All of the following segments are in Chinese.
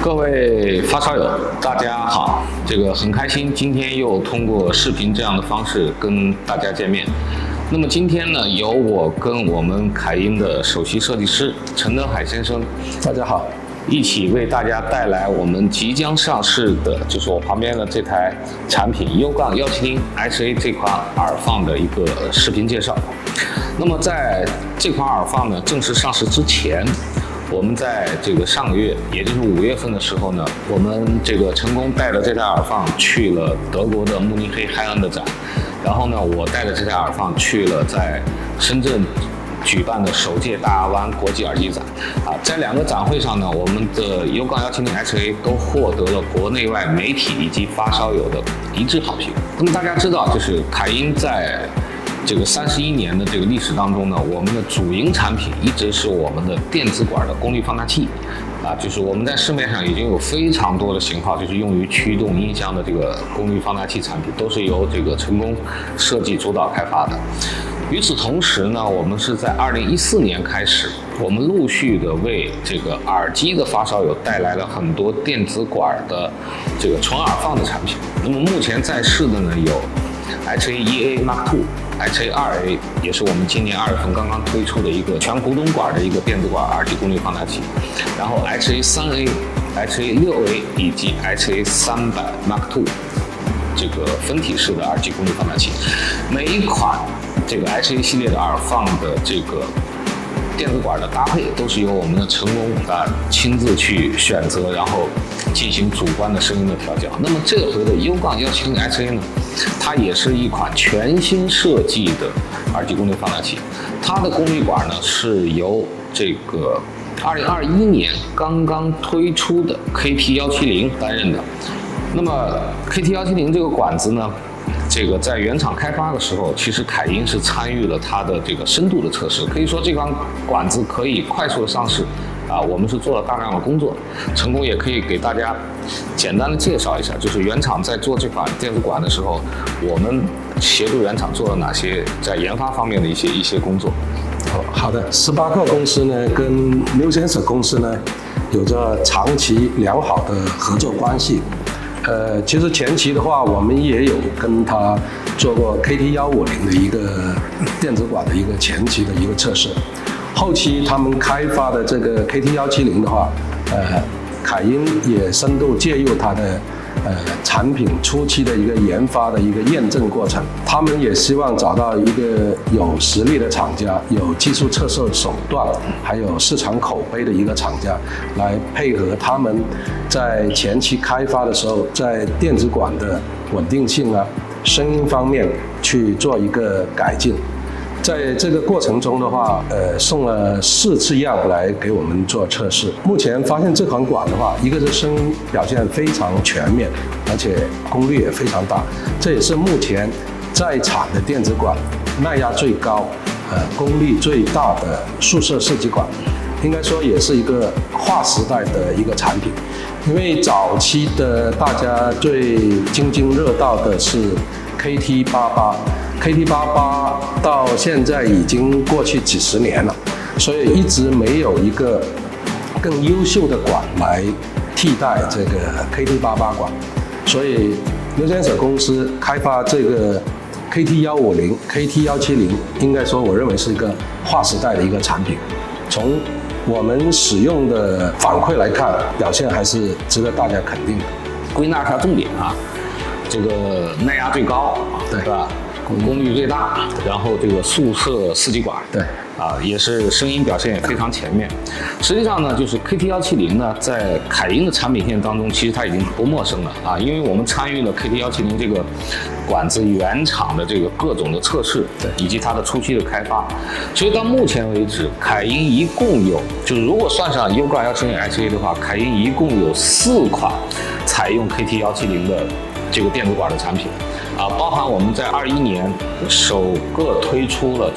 各位发烧友，大家好！很开心，今天又通过视频这样的方式跟大家见面。那么今天呢，由我跟我们凯英的首席设计师陈德海先生，大家好，一起为大家带来我们即将上市的，就是我旁边的这台产品U-170 HA 这款耳放的一个视频介绍。那么在这款耳放呢正式上市之前，我们在上个月，也就是5月份的时候呢，我们成功带着这台耳放去了德国的慕尼黑 High-End 展，然后呢，我带着这台耳放去了在深圳举办的首届大亚湾国际耳机展。在2个展会上呢，我们的U-170 HA 都获得了国内外媒体以及发烧友的一致好评。那么大家知道，凯英在31年的历史当中呢，我们的主营产品一直是我们的电子管的功率放大器，我们在市面上已经有非常多的型号，用于驱动音箱的功率放大器产品，都是由成功设计主导开发的。与此同时呢，我们是在2014年开始，我们陆续的为耳机的发烧友带来了很多电子管的纯耳放的产品。那么目前在世的呢有HA1A Mark II、HA2A 也是我们今年2月份刚刚推出的一个全古董管的一个电子管耳机功率放大器，然后 HA3A、HA6A 以及 HA300 Mark II 分体式的耳机功率放大器。每一款HA 系列的耳放的电子管的搭配都是由我们的成功亲自去选择，然后进行主观的声音的调教。那么这回的U-170 HA 呢，它也是一款全新设计的耳机功率放大器。它的功率管呢是由2021年刚刚推出的 KT170 担任的。那么 KT170 这个管子呢，在原厂开发的时候，其实凯英是参与了它的深度的测试，可以说这款管子可以快速的上市我们是做了大量的工作。成功也可以给大家简单的介绍一下，原厂在做这款电子管的时候，我们协助原厂做了哪些在研发方面的一些工作。好的，Sparco公司呢跟 NewSensor 公司呢有着长期良好的合作关系。其实前期的话，我们也有跟他做过 KT150的一个电子管的一个前期的一个测试。后期他们开发的KT170的话，凯英也深度介入它的产品初期的一个研发的一个验证过程。他们也希望找到一个有实力的厂家，有技术测试手段，还有市场口碑的一个厂家，来配合他们在前期开发的时候，在电子管的稳定性声音方面去做一个改进。在这个过程中的话，送了4次样来给我们做测试。目前发现这款管的话，一个是声音表现非常全面，而且功率也非常大，这也是目前在产的电子管耐压最高、功率最大的宿舍设计管。应该说也是一个划时代的一个产品。因为早期的大家最津津乐道的是 KT88 到现在已经过去几十年了，所以一直没有一个更优秀的管来替代KT88 管，所以 NewSensor 公司开发KT150、KT170，应该说我认为是一个划时代的一个产品。从我们使用的反馈来看，表现还是值得大家肯定的。归纳一下重点耐压最高，对吧？功率最大，然后速射四极管，对也是声音表现也非常全面。实际上呢KT170呢，在凯英的产品线当中，其实它已经不陌生了因为我们参与了 KT170 这个管子原厂的各种的测试，以及它的初期的开发。所以到目前为止，凯英一共有如果算上U-170 HA 的话，凯英一共有4款采用 KT170 的电子管的产品。包含我们在21年首个推出了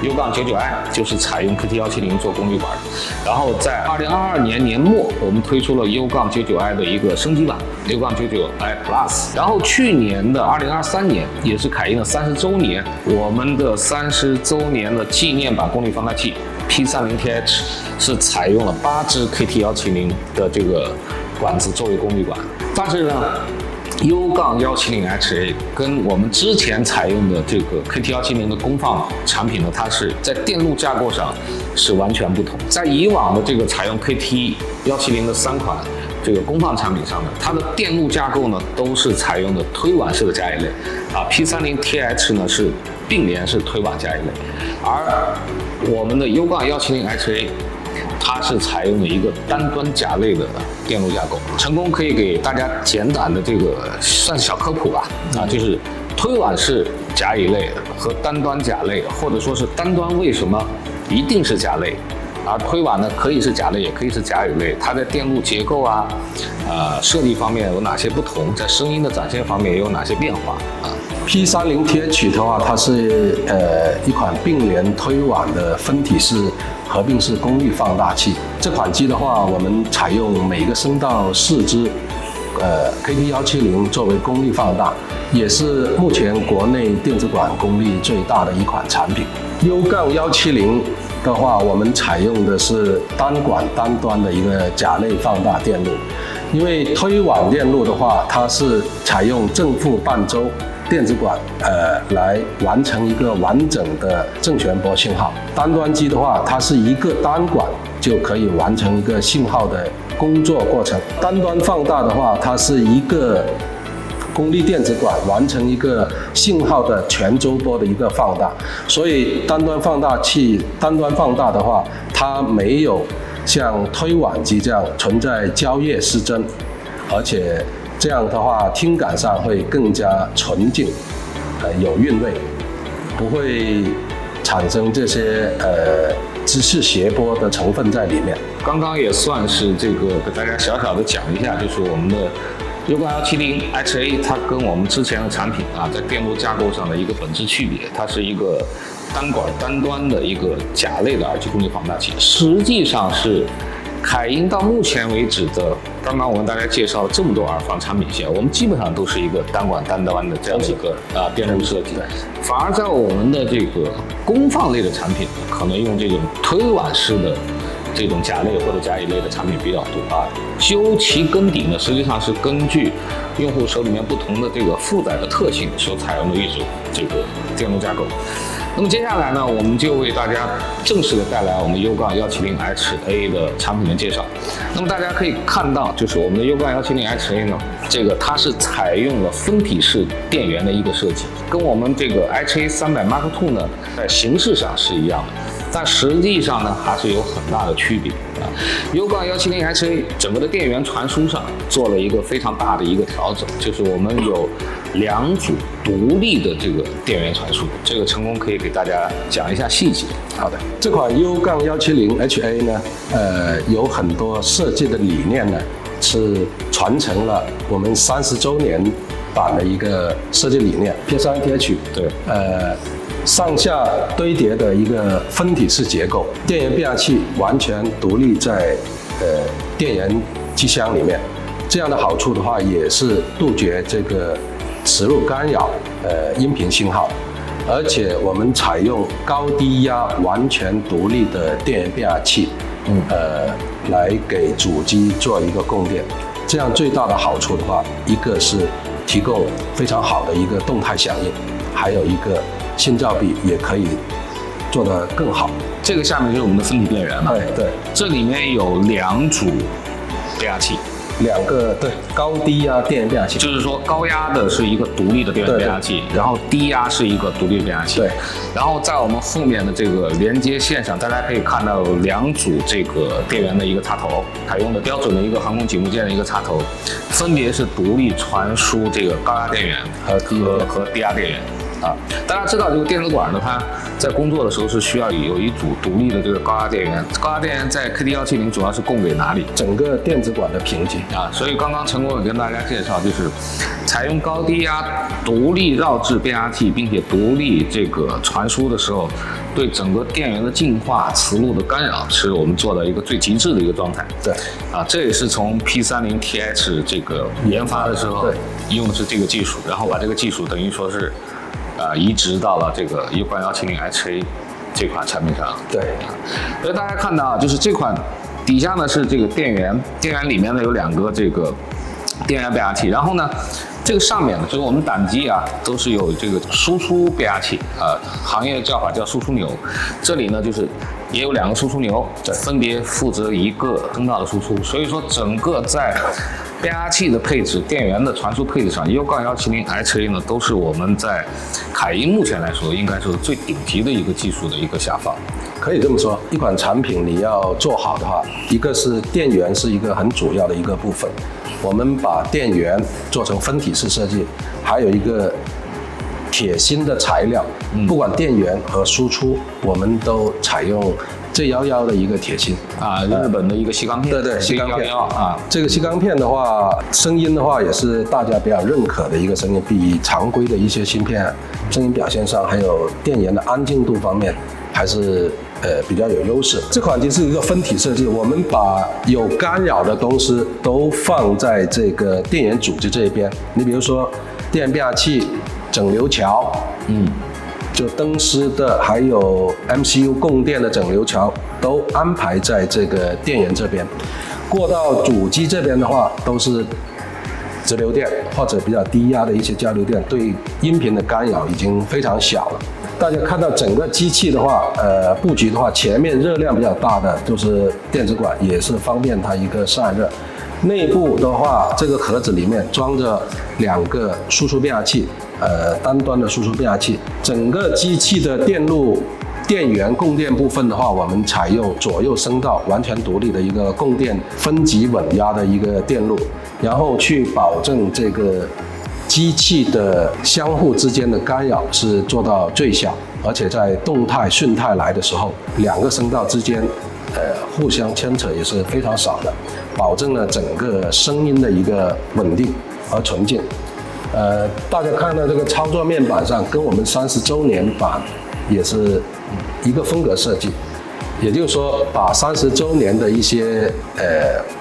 U-99i， 就是采用 KT170 做功率管的。然后在2022年年末，我们推出了 U-99i 的一个升级版 U-99i Plus。然后去年的2023年，也是凯英的30周年，我们的30周年的纪念版功率放大器 P30TH 是采用了8支 KT170的这个管子作为功率管，但是呢U-170HA 跟我们之前采用的这个 KT170的功放产品呢，它是在电路架构上是完全不同。在以往的这个采用 KT170的3款这个功放产品上呢，它的电路架构呢都是采用的推挽式的夹一类，P30TH 呢是并联式推挽夹一类，而我们的 U-170HA 它是采用了一个单端夹类的电路架构。成功可以给大家简短的这个算是小科普吧，就是推挽式夹一类和单端夹类，或者说是单端为什么一定是夹类，而推挽呢可以是夹类也可以是夹一类，它在电路结构设计方面有哪些不同，在声音的展现方面也有哪些变化P30TH 的话，它是一款并联推挽的分体式合并式功率放大器。这款机的话，我们采用每个声道4支KT170作为功率放大，也是目前国内电子管功率最大的一款产品。U-170的话，我们采用的是单管单端的一个夹类放大电路，因为推挽电路的话，它是采用正负半周电子管来完成一个完整的正弦波信号。单端机的话，它是一个单管就可以完成一个信号的工作过程。单端放大的话，它是一个功率电子管完成一个信号的全周波的一个放大。所以单端放大器单端放大的话，它没有像推挽机这样存在交业失真，而且这样的话听感上会更加纯净，有韵味，不会产生这些姿势谐波的成分在里面。刚刚也算是这个给大家小小的讲一下，就是我们的U-170HA 它跟我们之前的产品在电路架构上的一个本质区别，它是一个单管单端的一个夹类的耳机功率放大器，实际上是凯音到目前为止的，刚刚我跟大家介绍了这么多耳放产品线，我们基本上都是一个单管单端的这样的一个电路设计，反而在我们的这个功放类的产品，可能用这种推挽式的这种夹类或者夹一类的产品比较多究其根底呢，实际上是根据用户手里面不同的这个负载的特性所采用的一种这个电路架构。那么接下来呢，我们就为大家正式的带来我们 U-170HA 的产品的介绍。那么大家可以看到，就是我们的 U-170HA 呢，这个它是采用了分体式电源的一个设计，跟我们这个 HA300 Mark II 呢，在形式上是一样的，但实际上呢，还是有很大的区别U-170HA 整个的电源传输上做了一个非常大的一个调整，就是我们有2组独立的这个电源传输，这个成功可以给大家讲一下细节。好的，这款 U-170HA 呢，有很多设计的理念呢，是传承了我们30周年版的一个设计理念。P30TH 对，上下堆叠的一个分体式结构，电源变压器完全独立在电源机箱里面。这样的好处的话，也是杜绝这个磁入干扰音频信号，而且我们采用高低压完全独立的电源变压器，来给主机做一个供电。这样最大的好处的话，一个是提供非常好的一个动态响应，还有一个信噪比也可以做得更好。这个下面就是我们的分体电源了。对，这里面有2组变压器。2个对高低压电源变压器，就是说高压的是一个独立的电源变压器，然后低压是一个独立的变压器。对，然后在我们后面的这个连接线上，大家可以看到有2组这个电源的一个插头，采用的标准的一个航空紧固件的一个插头，分别是独立传输这个高压电源和低压电源。大家知道这个电子管呢，它在工作的时候是需要有一组独立的这个高压电源。高压电源在 KT170主要是供给哪里？整个电子管的频级所以刚刚成功也跟大家介绍，就是采用高低压独立绕置变压器，并且独立这个传输的时候，对整个电源的净化、磁路的干扰，是我们做的一个最极致的一个状态。对，这也是从 P30TH 这个研发的时候用的是这个技术，然后把这个技术等于说是移植到了这个U-170HA 这款产品上。对，所以大家看到啊，就是这款底下呢是这个电源，电源里面呢有2个这个电源变压器，然后呢，这个上面呢就是我们胆机啊都是有这个输出变压器啊，行业叫法叫输出钮，这里呢就是也有2个输出钮，分别负责1个声道的输出，所以说整个在变压器的配置、电源的传输配置上，17170HA 呢都是我们在凯音目前来说应该是最顶级的一个技术的一个下放。可以这么说，一款产品你要做好的话，一个是电源是一个很主要的一个部分，我们把电源做成分体式设计，还有一个铁芯的材料，不管电源和输出，我们都采用J11的一个铁芯啊，日本的一个细钢片，对，细钢片啊。这个细钢片的话，声音的话也是大家比较认可的一个声音，比常规的一些芯片声音表现上，还有电源的安静度方面，还是比较有优势。这款机是一个分体设计，我们把有干扰的东西都放在这个电源组织这一边。你比如说电源变压器、整流桥，就灯丝的，还有 MCU 供电的整流桥都安排在这个电源这边。过到主机这边的话，都是直流电或者比较低压的一些交流电，对音频的干扰已经非常小了。大家看到整个机器的话，布局的话，前面热量比较大的就是电子管，也是方便它一个散热。内部的话，这个壳子里面装着2个输出变压器，单端的输出变压器。整个机器的电路、电源供电部分的话，我们采用左右声道完全独立的一个供电分级稳压的一个电路，然后去保证这个机器的相互之间的干扰是做到最小，而且在动态、瞬态来的时候，2个声道之间互相牵扯也是非常少的，保证了整个声音的一个稳定和纯净。大家看到这个操作面板上，跟我们30周年版也是一个风格设计，也就是说，把30周年的一些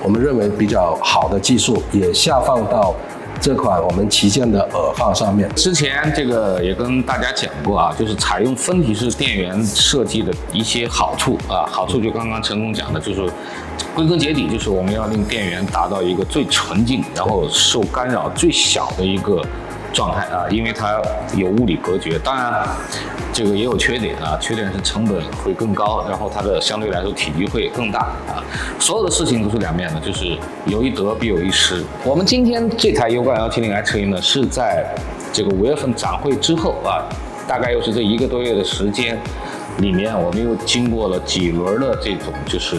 我们认为比较好的技术也下放到这款我们旗舰的耳放上面。之前这个也跟大家讲过啊，就是采用分体式电源设计的一些好处啊，好处就刚刚陈总讲的，就是归根结底就是我们要令电源达到一个最纯净，然后受干扰最小的一个状态啊，因为它有物理隔绝。当然，这个也有缺点啊，缺点是成本会更高，然后它的相对来说体积会更大啊。所有的事情都是2面的，就是有一得必有一失。我们今天这台17170HA呢，是在这个5月份展会之后啊，大概又是这1个多月的时间里面，我们又经过了几轮的这种就是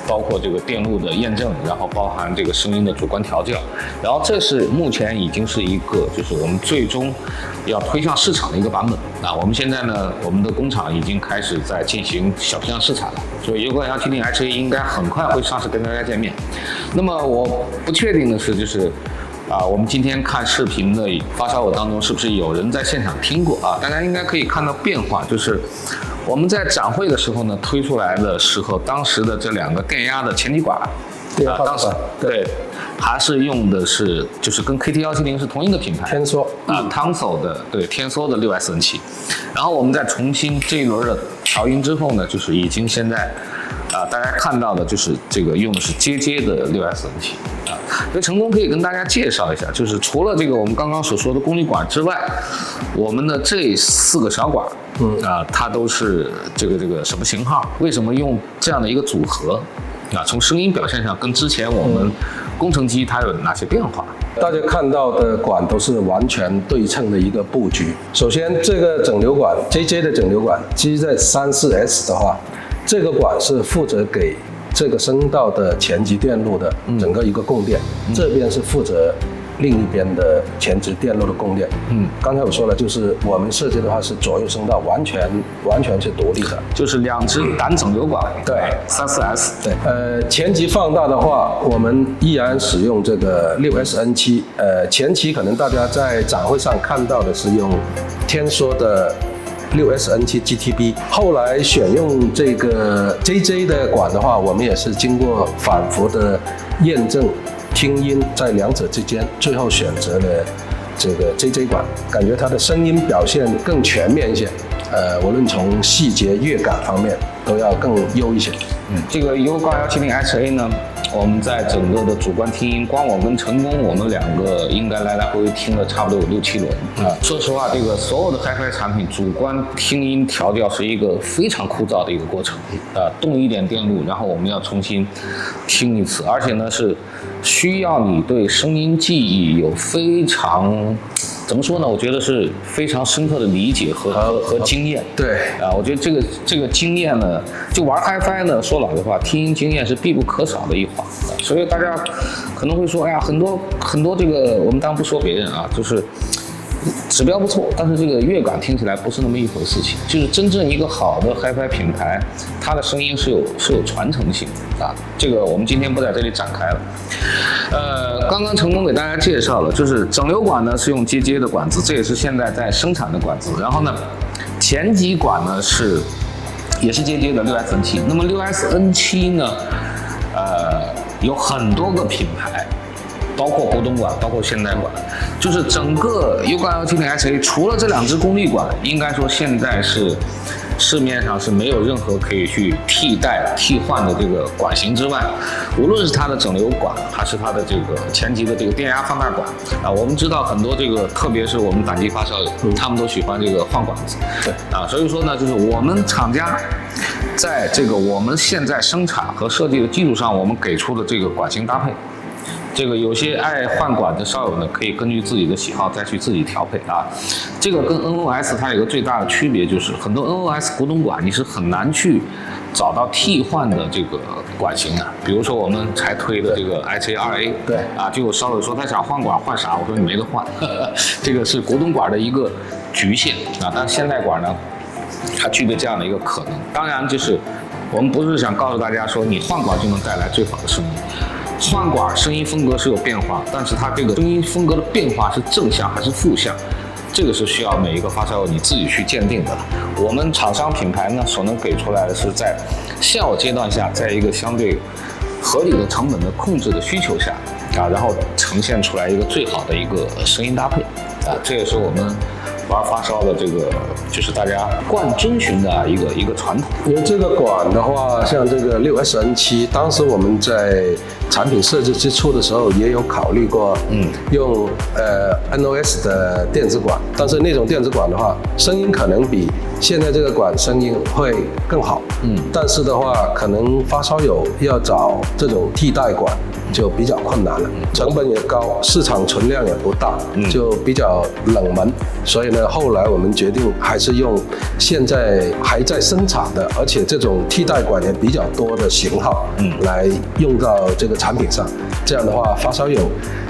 包括这个电路的验证，然后包含这个声音的主观调教，然后这是目前已经是一个就是我们最终要推向市场的一个版本啊。我们现在呢，我们的工厂已经开始在进行小批量试产了，所以17170HA应该很快会上市跟大家见面。那么我不确定的是，就是我们今天看视频的发烧友当中，是不是有人在现场听过啊？大家应该可以看到变化，就是我们在展会的时候呢，推出来的时候，当时的这2个电压的前级管，当时对，还是用的是就是跟 KT170是同一个品牌，天梭Tonsol 的，对，天梭的6SN7。然后我们再重新这一轮的调音之后呢，就是已经现在大家看到的就是这个用的是JJ的6SN7啊。所以成功可以跟大家介绍一下，就是除了这个我们刚刚所说的功率管之外，我们的这4个小管，它都是这个什么型号？为什么用这样的一个组合？从声音表现上跟之前我们工程机它有哪些变化？大家看到的管都是完全对称的一个布局。首先，这个整流管 JJ 的整流管，基于在34S 的话，这个管是负责给这个声道的前级电路的整个一个供电，这边是负责另一边的前置电路的供电。刚才我说了，就是我们设计的话是左右声道完全是独立的，就是2只单整流管。对，34S。对，前级放大的话，我们依然使用这个6SN7。前期可能大家在展会上看到的是用天梭的6SN7 GTB， 后来选用这个 JJ 的管的话，我们也是经过反复的验证。听音在2者之间，最后选择了这个 JJ 管，感觉它的声音表现更全面一些，无论从细节、乐感方面都要更优一些。这个 U-170SA 呢，我们在整个的主观听音，光我跟成功，我们两个应该来来回回听了差不多有6、7轮啊。说实话，这个所有的 Hi-Fi 产品主观听音调教是一个非常枯燥的一个过程动一点电路，然后我们要重新听一次，而且呢是需要你对声音记忆有非常。怎么说呢？我觉得是非常深刻的理解和经验。对啊，我觉得这个经验呢，就玩 Hi-Fi 呢，说老实话，听音经验是必不可少的一环。所以大家可能会说，哎呀，很多这个我们当然不说别人啊，就是指标不错，但是这个乐感听起来不是那么一回事情。就是真正一个好的 Hi-Fi 品牌，它的声音是有传承性啊。这个我们今天不在这里展开了。刚刚成功给大家介绍了，就是整流管呢是用接的管子，这也是现在在生产的管子。然后呢，前级管呢也是接的 6SN7。那么 6SN7 呢，有很多个品牌。包括国东管，包括现代管，就是整个 U-170SA 除了这2支功率管，应该说现在是市面上是没有任何可以去替换的这个管型之外，无论是它的整流管，还是它的这个前级的这个电压放大管啊，我们知道很多这个，特别是我们胆机发烧友，他们都喜欢这个换管子，对啊，所以说呢，就是我们厂家在这个我们现在生产和设计的基础上，我们给出的这个管型搭配。这个有些爱换管的烧友呢，可以根据自己的喜好再去自己调配啊。这个跟 N-OS 它有一个最大的区别，就是很多 N-OS 古董管你是很难去找到替换的这个管型的。比如说我们才推的这个 HA2A， 对啊，就有烧友说他想换管换啥，我说你没得换，这个是古董管的一个局限啊。但是现代管呢，它具备这样的一个可能。当然就是我们不是想告诉大家说你换管就能带来最好的声音。换管声音风格是有变化，但是它这个声音风格的变化是正向还是负向，这个是需要每一个发烧友你自己去鉴定的。我们厂商品牌呢所能给出来的是在现有阶段下，在一个相对合理的成本的控制的需求下啊，然后呈现出来一个最好的一个声音搭配啊，这也是我们玩发烧的这个就是大家惯遵循的一个传统。因为这个管的话，像这个 6SN7， 当时我们在产品设计之初的时候也有考虑过，用NOS 的电子管，但是那种电子管的话，声音可能比现在这个管声音会更好，但是的话，可能发烧友要找这种替代管就比较困难了，成本也高，市场存量也不大，就比较冷门。所以呢，后来我们决定还是用现在还在生产的，而且这种替代管也比较多的型号，来用到这个产品上。这样的话，发烧友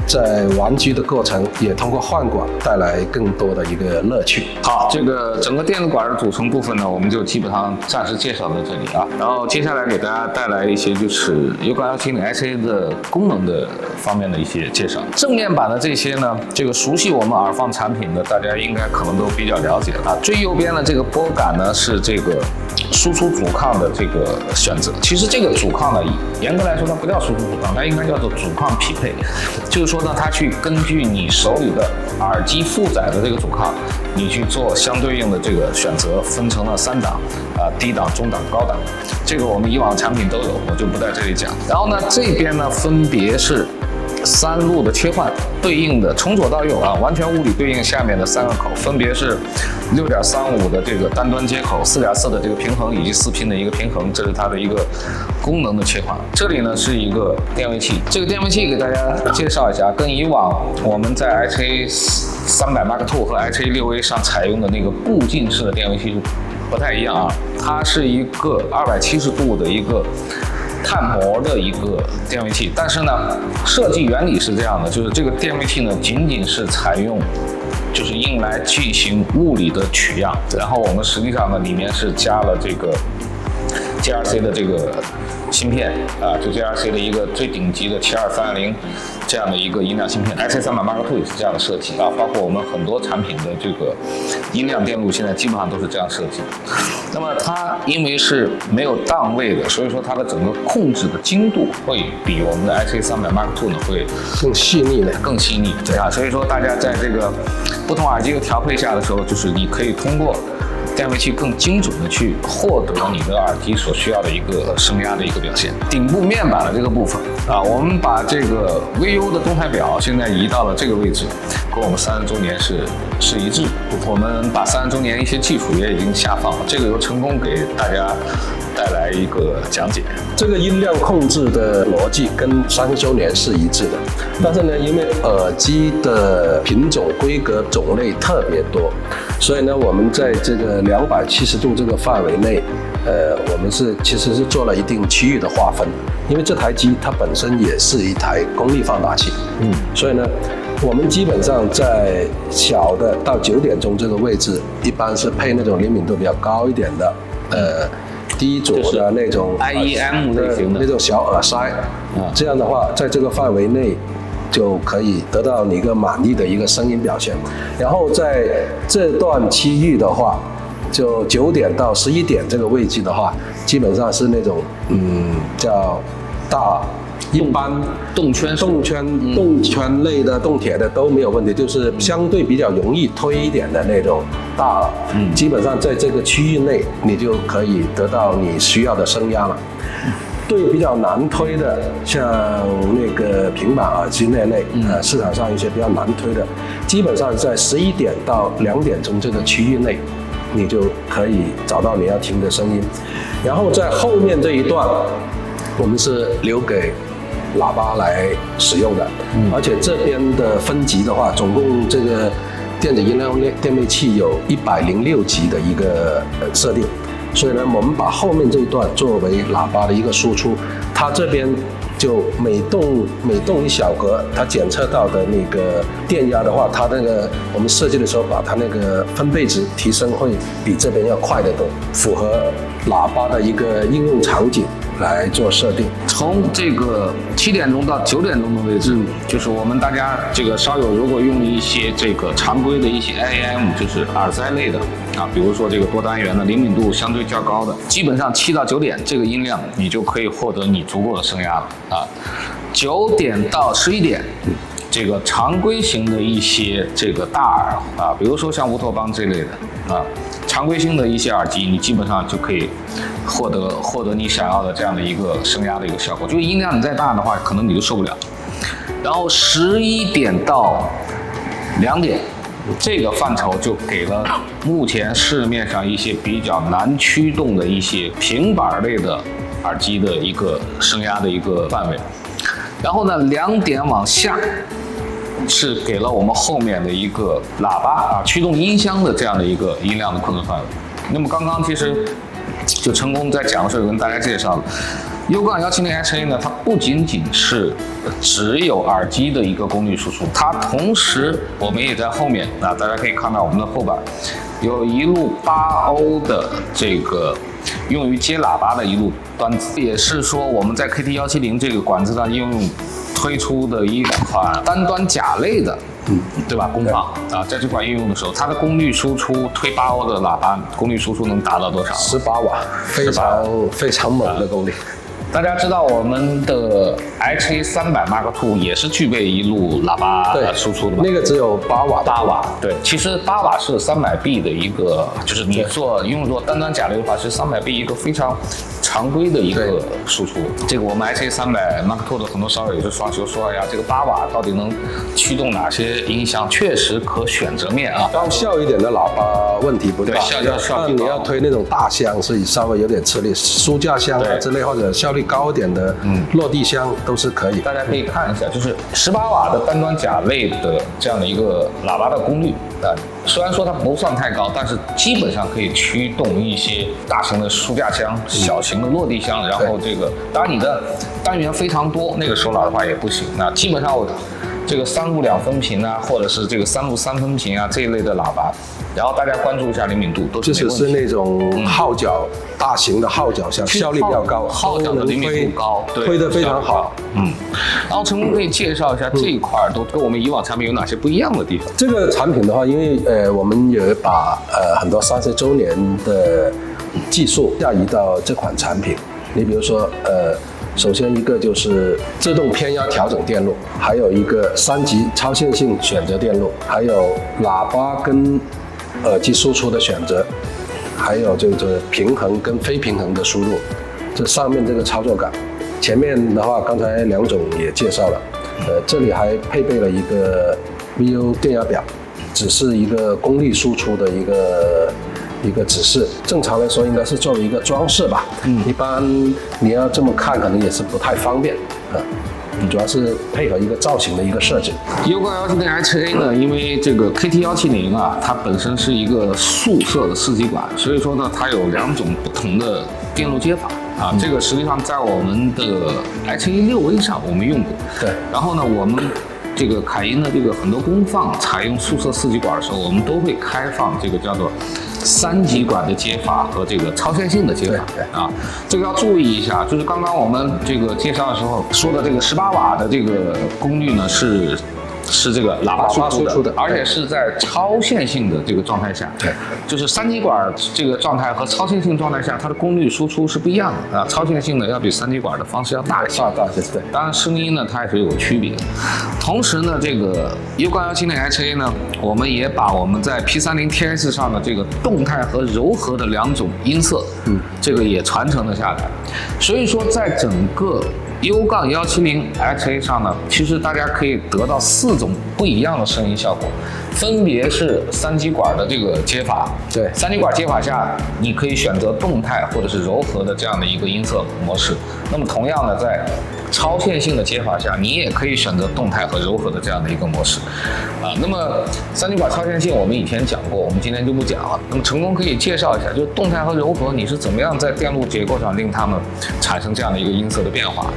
在玩机的过程也通过换管带来更多的一个乐趣。好，这个整个电子管的组成部分呢，我们就基本上暂时介绍到这里啊。然后接下来给大家带来一些就是U-170SA 的功能的方面的一些介绍。正面板的这些呢，这个熟悉我们耳放产品的大家应该可能都比较了解啊。最右边的这个拨杆呢是这个输出阻抗的这个选择。其实这个阻抗呢，严格来说它不叫输出阻抗，它应该叫做阻抗匹配，就是说呢，它去根据你手里的耳机负载的这个阻抗，你去做相对应的这个选择，分成了3档低档、中档、高档。这个我们以往产品都有，我就不在这里讲。然后呢，这边呢分别是3路的切换，对应的从左到右啊，完全物理对应下面的3个口，分别是6.35的这个单端接口，4.4的这个平衡以及4拼的一个平衡，这是它的一个功能的切换。这里呢是一个电位器，这个电位器给大家介绍一下，跟以往我们在 HA300 Mark II 和 HA6A 上采用的那个步进式的电位器是不太一样啊，它是一个270度的一个碳膜的一个电位器，但是呢，设计原理是这样的，就是这个电位器呢，仅仅是采用就是用来进行物理的取样，然后我们实际上呢，里面是加了这个 GRC 的这个芯片啊，就 GRC 的一个最顶级的72320这样的一个音量芯片 ，HA300 Mark II 也是这样的设计啊，包括我们很多产品的这个音量电路现在基本上都是这样设计。那么它因为是没有档位的，所以说它的整个控制的精度会比我们的 HA300 Mark II 呢会更细腻的，更细腻，对啊，所以说大家在这个不同耳机的调配下的时候，就是你可以通过电位器更精准的去获得你的耳机所需要的一个声压的一个表现。顶部面板的这个部分啊，我们把这个 VU 的动态表现在移到了这个位置，跟我们30周年是一致。我们把30周年一些技术也已经下放了，这个又成功给大家带来一个讲解。这个音量控制的逻辑跟30周年是一致的，但是呢，因为耳机的品种、规格、种类特别多，所以呢，我们在这个270度这个范围内，我们其实是做了一定区域的划分，因为这台机它本身也是一台功率放大器，所以呢，我们基本上在小的到9点钟这个位置，一般是配那种灵敏度比较高一点的，低左的那种 IEM 类型的那种小耳塞，这样的话，在这个范围内就可以得到你一个满意的一个声音表现。然后在这段区域的话，就9点到11点这个位置的话，基本上是那种叫大。一般动圈类的、动铁的都没有问题，就是相对比较容易推一点的那种大耳，基本上在这个区域内，你就可以得到你需要的声压了。对比较难推的，像那个平板耳机那类，市场上一些比较难推的，基本上在11点到2点钟这个区域内，你就可以找到你要听的声音。然后在后面这一段，我们是留给喇叭来使用的，而且这边的分级的话，总共这个电子音量电位器有106级的一个设定，所以呢，我们把后面这一段作为喇叭的一个输出，它这边就每动一小格，它检测到的那个电压的话，它那个我们设计的时候把它那个分贝值提升会比这边要快得多，符合喇叭的一个应用场景来做设定。从这个7点钟到9点钟的位置，就是我们大家这个稍有如果用一些这个常规的一些 IEM， 就是耳塞类的啊，比如说这个多单元的灵敏度相对较高的，基本上7到9点这个音量，你就可以获得你足够的声压了啊。9点到11点。这个常规型的一些这个大耳啊，比如说像乌托邦这类的啊，常规性的一些耳机，你基本上就可以获得你想要的这样的一个声压的一个效果。就是音量你再大的话，可能你就受不了。然后11点到2点，这个范畴就给了目前市面上一些比较难驱动的一些平板类的耳机的一个声压的一个范围。然后呢，2点往下是给了我们后面的一个喇叭啊，驱动音箱的这样的一个音量的控制范围。那么刚刚其实就成功在讲的时候跟大家介绍了，U-170HA呢，它不仅仅是只有耳机的一个功率输出，它同时我们也在后面啊，大家可以看到我们的后板有一路8欧的这个用于接喇叭的一路端子，也是说我们在 KT170这个管子上应用推出的一款单端甲类的，对吧？功放啊，在这款应用的时候，它的功率输出推8欧的喇叭，功率输出能达到多少？18瓦，非常猛的功率。大家知道我们的 HA300 Mark II 也是具备一路喇叭输出的吗？那个只有8瓦。8瓦，对，其实8瓦是300B 的一个，就是你用作单端甲类的话，是300B 一个非常常规的一个输出。这个我们 HA300 Mark II 的很多烧友也是刷球说，哎呀，这个8瓦到底能驱动哪些音箱？确实可选择面啊。高效一点的喇叭问题不大，但你要推那种大箱是稍微有点吃力，书架箱啊之类，或者效率高一点的落地箱都是可以。大家可以看一下，就是18瓦的单端甲类的这样的一个喇叭的功率啊，虽然说它不算太高，但是基本上可以驱动一些大型的书架箱、小型的落地箱，然后这个当然你的单元非常多，那个手喇的话也不行。那基本上我这个3路2分频啊，或者是这个3路3分频啊这一类的喇叭，然后大家关注一下灵敏度，都是没问题。就是那种号角大型的号角箱，效率比较高，号角的灵敏度高，推得非常好。然后成功可以介绍一下这一块都跟我们以往产品有哪些不一样的地方？这个产品的话，因为我们也把很多30周年的技术下移到这款产品。你比如说首先一个就是自动偏压调整电路，还有一个3级超线性选择电路，还有喇叭跟耳机输出的选择，还有就是平衡跟非平衡的输入，这上面这个操作感。前面的话，刚才梁总也介绍了，这里还配备了一个 VU 电压表，只是一个功率输出的一个指示。正常来说应该是作为一个装饰吧，一般你要这么看可能也是不太方便啊。主要是配合一个造型的一个设计。U-170HA 呢，因为这个 KT170啊，它本身是一个素色的四极管，所以说呢，它有2种不同的电路接法啊。这个实际上在我们的 HA6A 上我们用过。对。然后呢，我们这个凯音的这个很多功放采用素色四极管的时候，我们都会开放这个叫做3极管的接法和这个超线性的接法啊，这个要注意一下。就是刚刚我们这个介绍的时候说的这个18瓦的这个功率呢是这个喇叭输出的，而且是在超线性的这个状态下，对，就是3极管这个状态和超线性状态下，它的功率输出是不一样的啊。超线性的要比3极管的方式要大一些，对。当然声音呢，它也是有区别的。同时呢，这个 U-170HA 呢，我们也把我们在 P30TS 上的这个动态和柔和的2种音色，这个也传承了下来。所以说，在整个U-170HA 上呢，其实大家可以得到4种不一样的声音效果，分别是3极管的这个接法。对，3极管接法下，你可以选择动态或者是柔和的这样的一个音色模式。那么同样的，在超线性的接法下，你也可以选择动态和柔和的这样的一个模式。那么3极管超线性我们以前讲过，我们今天就不讲了。那么成功可以介绍一下，就是动态和柔和，你是怎么样在电路结构上令它们产生这样的一个音色的变化？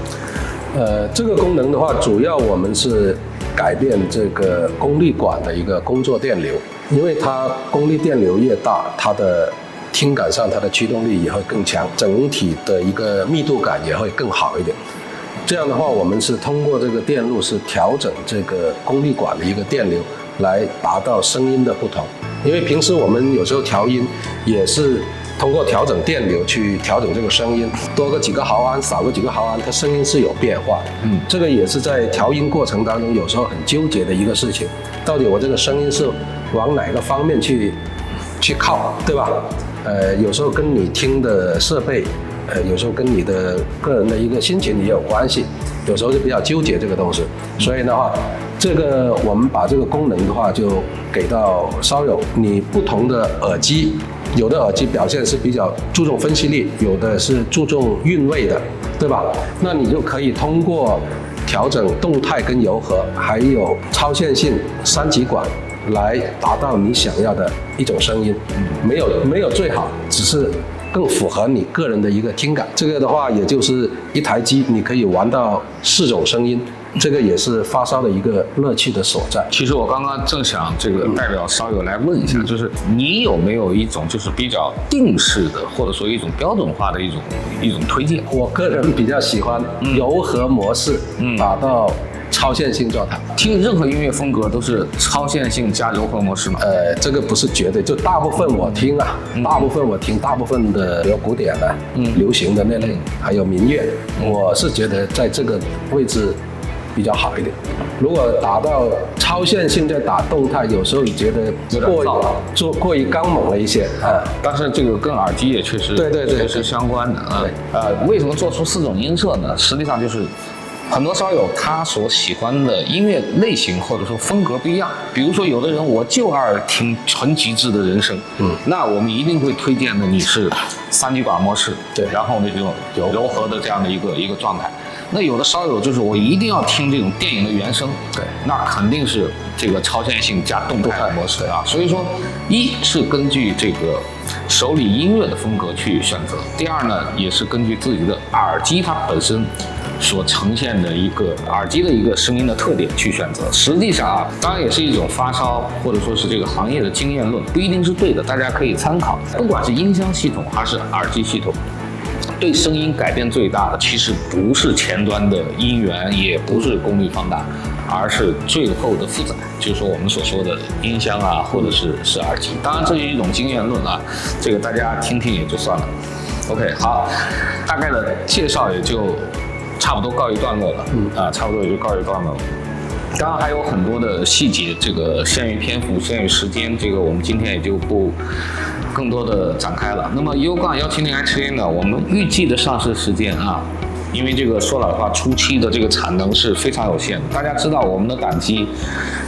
这个功能的话，主要我们是改变这个功率管的一个工作电流，因为它功率电流越大，它的听感上它的驱动力也会更强，整体的一个密度感也会更好一点。这样的话，我们是通过这个电路是调整这个功率管的一个电流，来达到声音的不同。因为平时我们有时候调音也是通过调整电流去调整这个声音，多个几个毫安，少个几个毫安，它声音是有变化的。这个也是在调音过程当中有时候很纠结的一个事情，到底我这个声音是往哪个方面去靠，对吧？有时候跟你听的设备，有时候跟你的个人的一个心情也有关系，有时候就比较纠结这个东西。所以的话，这个我们把这个功能的话就给到烧友，你不同的耳机，有的耳机表现是比较注重分析力，有的是注重韵味的，对吧？那你就可以通过调整动态跟柔和，还有超线性3极管，来达到你想要的一种声音。没有最好，只是更符合你个人的一个听感。这个的话，也就是一台机你可以玩到4种声音，这个也是发烧的一个乐趣的所在。其实我刚刚正想这个代表烧友来问一下，就是你有没有一种就是比较定式的，或者说一种标准化的一种推荐？我个人比较喜欢柔和模式，达到超线性状态。听任何音乐风格都是超线性加柔和模式吗？这个不是绝对，就大部分我听啊，大部分的有古典的、流行的那类，还有民乐，我是觉得在这个位置比较好一点。如果打到超线性再打动态，有时候你觉得过于刚猛了一些啊。但是这个跟耳机也确实确实相关的啊。为什么做出4种音色呢？实际上就是很多烧友他所喜欢的音乐类型或者说风格不一样。比如说有的人我就爱听纯极致的人声，那我们一定会推荐的你是3极管模式，对，然后呢这种柔和的这样的一个状态。那有的烧友就是我一定要听这种电影的原声，对，那肯定是这个超线性加动态模式啊。所以说，一是根据这个手里音乐的风格去选择，第二呢也是根据自己的耳机它本身所呈现的一个耳机的一个声音的特点去选择。实际上啊，当然也是一种发烧或者说是这个行业的经验论，不一定是对的，大家可以参考。不管是音箱系统还是耳机系统，对声音改变最大的其实不是前端的音源，也不是功率放大，而是最后的负载，就是说我们所说的音箱啊，或者是耳机。当然这是一种经验论啊，这个大家听听也就算了。OK， 好，大概的介绍也就差不多告一段落了，差不多也就告一段落了。当然还有很多的细节，这个限于篇幅、限于时间，这个我们今天也就不更多的展开了。那么 U-170HA 呢，我们预计的上市时间啊，因为这个说老实话，初期的这个产能是非常有限的。大家知道我们的胆机，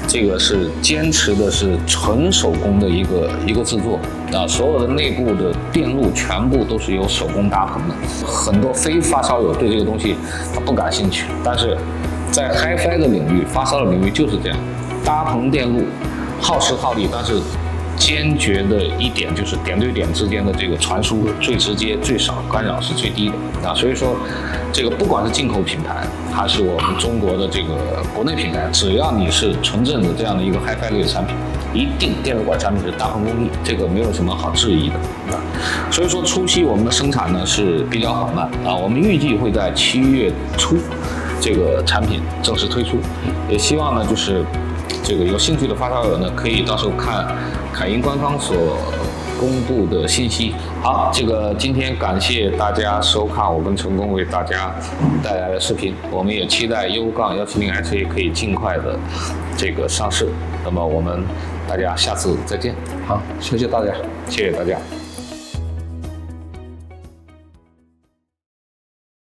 这个是坚持的是纯手工的一个制作啊，所有的内部的电路全部都是由手工搭棚的。很多非发烧友对这个东西他不感兴趣，但是在 HiFi 的领域、发烧的领域就是这样，搭棚电路耗时耗力，但是坚决的一点就是点对点之间的这个传输最直接、最少干扰是最低的啊。所以说，这个不管是进口品牌还是我们中国的这个国内品牌，只要你是纯正的这样的一个 HiFi 类的产品，一定电路管产品是搭棚工艺，这个没有什么好质疑的啊。所以说初期我们的生产呢是比较缓慢啊，我们预计会在7月初这个产品正式推出，也希望呢就是这个有兴趣的发烧友呢，可以到时候看凯英官方所公布的信息。好，这个今天感谢大家收看我跟成功为大家带来的视频，我们也期待 U-170HA 可以尽快的这个上市。那么我们大家下次再见。好，谢谢大家，谢谢大家。